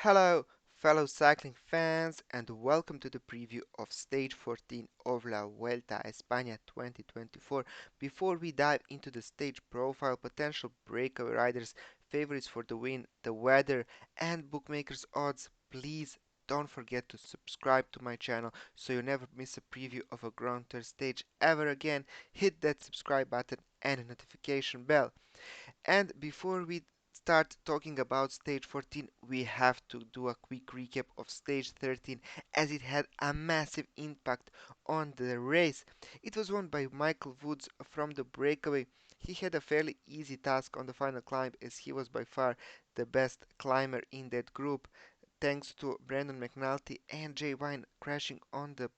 Hello, fellow cycling fans, and welcome to the preview of Stage 14 of La Vuelta a España 2024. Before we dive into the stage profile, potential breakaway riders, favorites for the win, the weather, and bookmakers' odds, please don't forget to subscribe to my channel so you never miss a preview of a Grand Tour stage ever again. Hit that subscribe button and a notification bell. And before we start talking about stage 14, we have to do a quick recap of stage 13 as it had a massive impact on the race. It was won by Michael Woods from the breakaway. He had a fairly easy task on the final climb as he was by far the best climber in that group, thanks to Brandon McNulty and Jay Vine crashing on the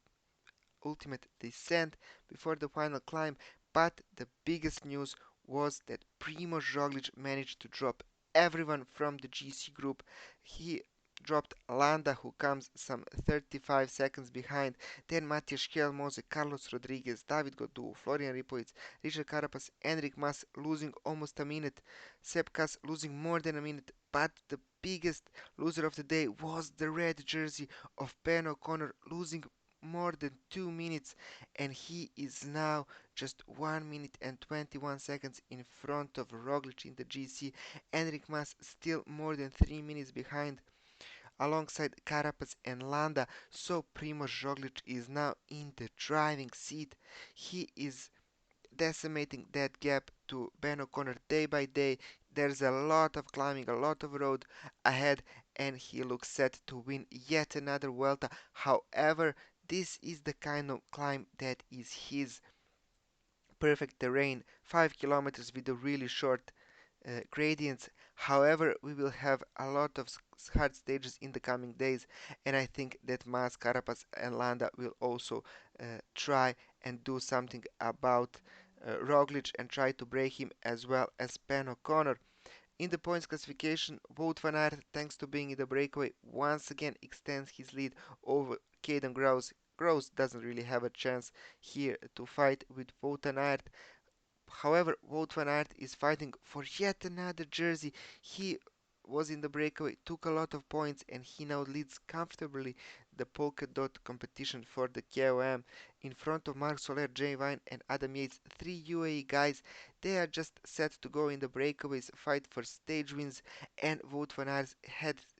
ultimate descent before the final climb. But the biggest news was that Primoz Roglic managed to drop everyone from the GC group. He dropped Landa, who comes some 35 seconds behind, then Matthias Kjellmose, Carlos Rodriguez, David Gaudu, Florian Ripovic, Richard Carapaz, Enric Mas losing almost a minute, Sepp Kuss losing more than a minute, but the biggest loser of the day was the red jersey of Ben O'Connor, losing more than 2 minutes, and he is now just 1 minute and 21 seconds in front of Roglic in the GC. Enric Mas still more than 3 minutes behind alongside Carapaz and Landa. So Primoz Roglic is now in the driving seat. He is decimating that gap to Ben O'Connor day by day. There's a lot of climbing, a lot of road ahead, and he looks set to win yet another Vuelta. However, this is the kind of climb that is his perfect terrain, 5 kilometers with a really short gradients. However, we will have a lot of hard stages in the coming days, and I think that Mas, Carapaz, and Landa will also try and do something about Roglic and try to break him as well as Ben O'Connor. In the points classification, Wout van Aert, thanks to being in the breakaway, once again extends his lead over Caden Grouse. Grouse doesn't really have a chance here to fight with Wout van Aert. However, Wout van Aert is fighting for yet another jersey. He was in the breakaway, took a lot of points, and he now leads comfortably the polka dot competition for the KOM in front of Marc Soler, Jay Vine, and Adam Yates. Three UAE guys. They are just set to go in the breakaways, fight for stage wins, and Wout van Aert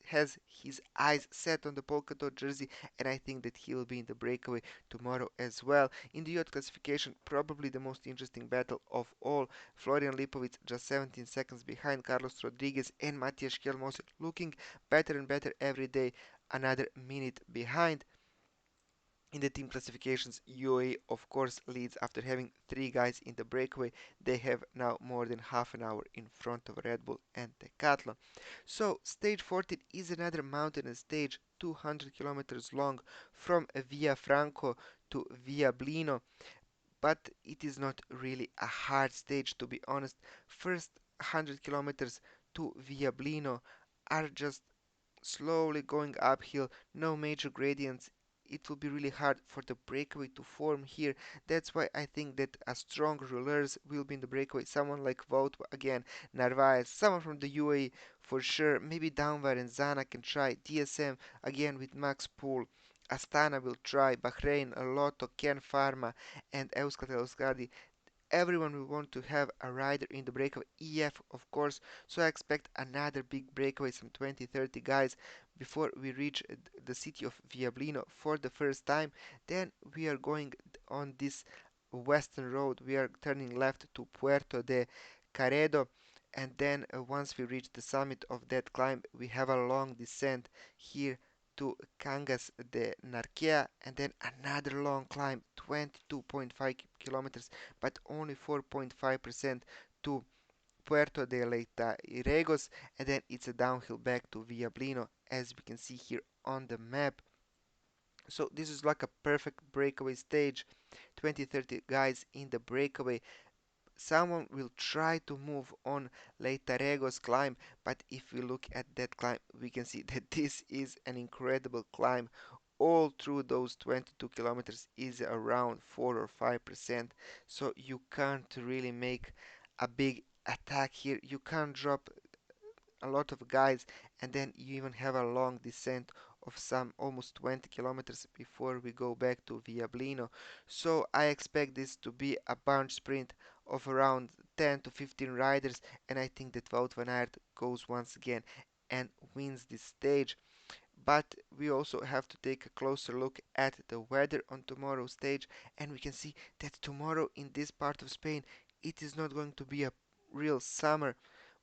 has his eyes set on the polka dot jersey, and I think that he will be in the breakaway tomorrow as well. In the yacht classification, probably the most interesting battle of all. Florian Lipovic just 17 seconds behind Carlos Rodriguez and Matthias Kjellmose, looking better and better every day, another minute behind. In the team classifications, UAE of course leads after having three guys in the breakaway. They have now more than half an hour in front of Red Bull and Decathlon. So stage 14 is another mountainous stage, 200 kilometers long from Via Franco to Via Blino, but it is not really a hard stage, to be honest. First 100 kilometers to Via Blino are just slowly going uphill, no major gradients. It will be really hard for the breakaway to form here. That's why I think that a strong rollers will be in the breakaway. Someone like Wout again, Narvaez, someone from the UAE for sure. Maybe Downward and Zana can try. DSM again with Max Poole. Astana will try. Bahrain, Lotto, Ken Pharma, and Euskaltel Euskadi. Everyone will want to have a rider in the breakaway. EF, of course. So I expect another big breakaway, some 20-30 guys before we reach the city of Viablino for the first time. Then we are going on this western road. We are turning left to Puerto de Caredo. And then once we reach the summit of that climb, we have a long descent here to Cangas de Narquea, and then another long climb, 22.5 kilometers, but only 4.5% to Puerto de Leireiros, and then it's a downhill back to Viablino, as we can see here on the map. So this is like a perfect breakaway stage. 20-30 guys in the breakaway. Someone will try to move on Leitarego's climb, but if we look at that climb, we can see that this is an incredible climb. All through those 22 kilometers is around 4 or 5%, so you can't really make a big attack here. You can't drop a lot of guys, and then you even have a long descent of some almost 20 kilometers before we go back to Viablino. So I expect this to be a bunch sprint of around 10 to 15 riders, and I think that Wout van Aert goes once again and wins this stage. But we also have to take a closer look at the weather on tomorrow's stage, and we can see that tomorrow in this part of Spain it is not going to be a real summer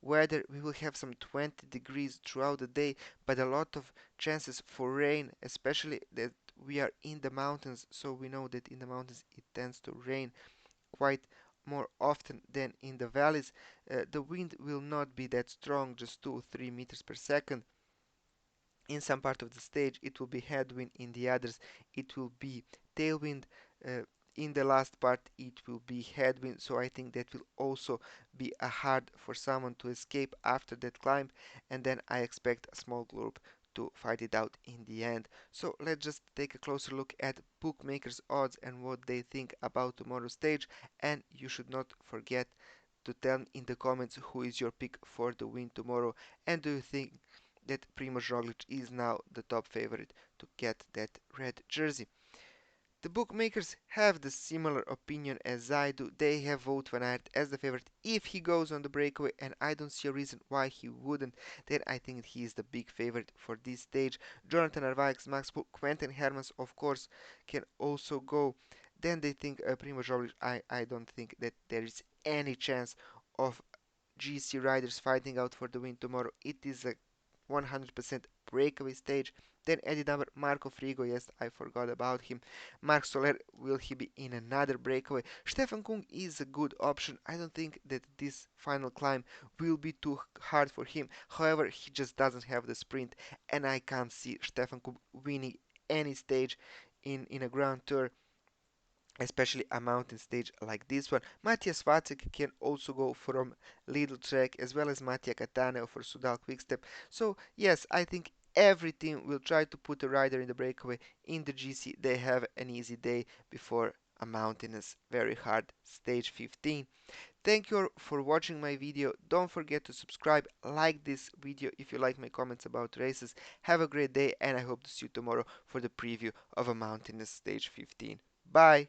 weather. We will have some 20 degrees throughout the day, but a lot of chances for rain, especially that we are in the mountains, so we know that in the mountains it tends to rain quite more often than in the valleys. The wind will not be that strong, just 2 or 3 meters per second. In some part of the stage it will be headwind, in the others it will be tailwind. uh, in the last part it will be headwind, so I think that will also be a hard for someone to escape after that climb, and then I expect a small group to fight it out in the end. So let's just take a closer look at bookmakers odds and what they think about tomorrow's stage, and you should not forget to tell me in the comments who is your pick for the win tomorrow, and do you think that Primož Roglic is now the top favorite to get that red jersey? The bookmakers have the similar opinion as I do. They have Wout van Aert as the favorite if he goes on the breakaway, and I don't see a reason why he wouldn't. Then I think he is the big favorite for this stage. Jonathan Narvaez, Max Poole, Quentin Hermans, of course, can also go. Then they think Primož Roglic. I don't think that there is any chance of GC riders fighting out for the win tomorrow. It is a 100% breakaway stage. Then added number Marco Frigo, yes, I forgot about him. Marc Soler, will he be in another breakaway? Stefan Kung is a good option. I don't think that this final climb will be too hard for him. However, he just doesn't have the sprint, and I can't see Stefan Kung winning any stage in a Grand Tour, especially a mountain stage like this one. Matthias Vacek can also go from Lidl Trek, as well as Mattia Cattaneo for Sudal Quickstep. So yes, I think every team will try to put a rider in the breakaway. In the GC they have an easy day before a mountainous, very hard stage 15. Thank you all for watching my video. Don't forget to subscribe, like this video if you like my comments about races. Have a great day, and I hope to see you tomorrow for the preview of a mountainous stage 15. Bye!